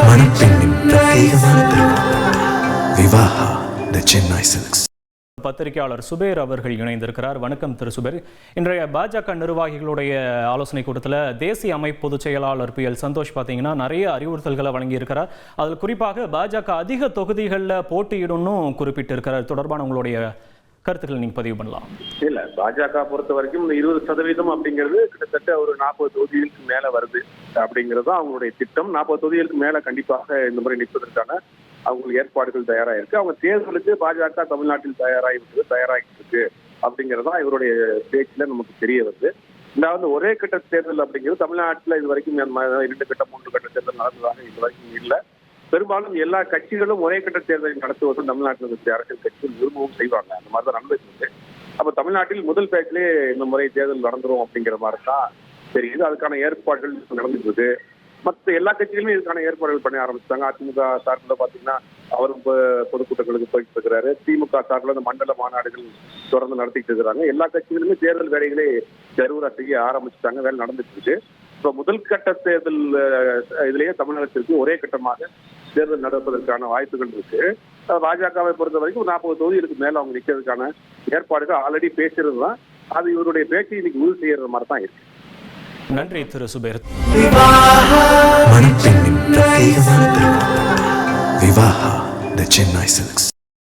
மணப்பெண்ணின் பிரத்யேகமான திருமணம் விவாஹா தி சென்னை சில்க்ஸ். பத்திரிகையாளர் சுபேர் அவர்கள் இணைந்திருக்கிறார். வணக்கம் திரு சுபேர். இன்றைய பாஜக நிர்வாகிகளுடைய ஆலோசனை கூட்டத்தில் தேசிய அமைப்பு பொதுச் செயலாளர் PL சந்தோஷ் பார்த்தீங்கன்னா நிறைய அறிவுறுத்தல்களை வழங்கியிருக்கிறார். அதில் குறிப்பாக பாஜக அதிக தொகுதிகளில் போட்டியிடும்னு குறிப்பிட்டிருக்கிறார். தொடர்பான உங்களுடைய கருத்துக்களை நீங்க பதிவு பண்ணலாம். இல்ல, பாஜக பொறுத்த வரைக்கும் 20% அப்படிங்கிறது கிட்டத்தட்ட ஒரு 40 தொகுதிகளுக்கு மேல வருது அப்படிங்கிறது அவங்களுடைய திட்டம். 40 தொகுதிகளுக்கு மேல கண்டிப்பாக இந்த முறை நிற்பதற்கான அவங்களுக்கு ஏற்பாடுகள் தயாராக இருக்கு. அவங்க தேர்தலுக்கு பாஜக தமிழ்நாட்டில் தயாராகிட்டு இருக்கு அப்படிங்கறதுதான் இவருடைய பேச்சுல நமக்கு தெரிய வருது. இதாவது ஒரே கட்ட தேர்தல் அப்படிங்கிறது தமிழ்நாட்டில் இது வரைக்கும் 2 கட்ட 3 கட்ட தேர்தல் நடந்ததாக இது வரைக்கும் இல்லை. பெரும்பாலும் எல்லா கட்சிகளும் ஒரே கட்ட தேர்தலை நடத்துவது தமிழ்நாட்டில் இருக்கிற அரசியல் கட்சிகள் விரும்பவும் செய்வாங்க. அந்த மாதிரி தான் நடந்துட்டு இருக்கு. அப்ப தமிழ்நாட்டில் முதல் பேச்சிலே இந்த முறை தேர்தல் நடந்துரும் அப்படிங்கிற மாதிரி தான் தெரியுது. அதுக்கான ஏற்பாடுகள் நடந்துட்டு இருக்கு. மற்ற எல்லா கட்சிகளுமே இதுக்கான ஏற்பாடுகள் பண்ண ஆரம்பிச்சிட்டாங்க. அதிமுக சார்பில் பாத்தீங்கன்னா அவரும் பொதுக்கூட்டங்களுக்கு போயிட்டு இருக்கிறாரு. திமுக சார்பில் இந்த மண்டல மாநாடுகள் தொடர்ந்து நடத்திட்டு இருக்கிறாங்க. எல்லா கட்சிகளுமே தேர்தல் வேலைகளை ஜரூரா செய்ய ஆரம்பிச்சுட்டாங்க. வேலை நடந்துட்டு இருக்கு. இப்போ முதல் கட்ட தேர்தல் இதுலயே தமிழகத்திற்கு ஒரே கட்டமாக தேர்தல் நடப்பதற்கான வாய்ப்புகள் இருக்கு. பாஜகவை பொறுத்த வரைக்கும் 40 தொகுதிகளுக்கு மேல அவங்க நிற்கிறதுக்கான ஏற்பாடுகள் ஆல்ரெடி பேசுறது தான். அது இவருடைய பேச்சை இன்னைக்கு உறுதி செய்யறது மாதிரி தான் இருக்கு. நன்றி திரு சுபேர். மணப்பெண்ணின் பிரத்யேகமான திருமணம் விவாஹா தி சென்னை சில்க்ஸ்.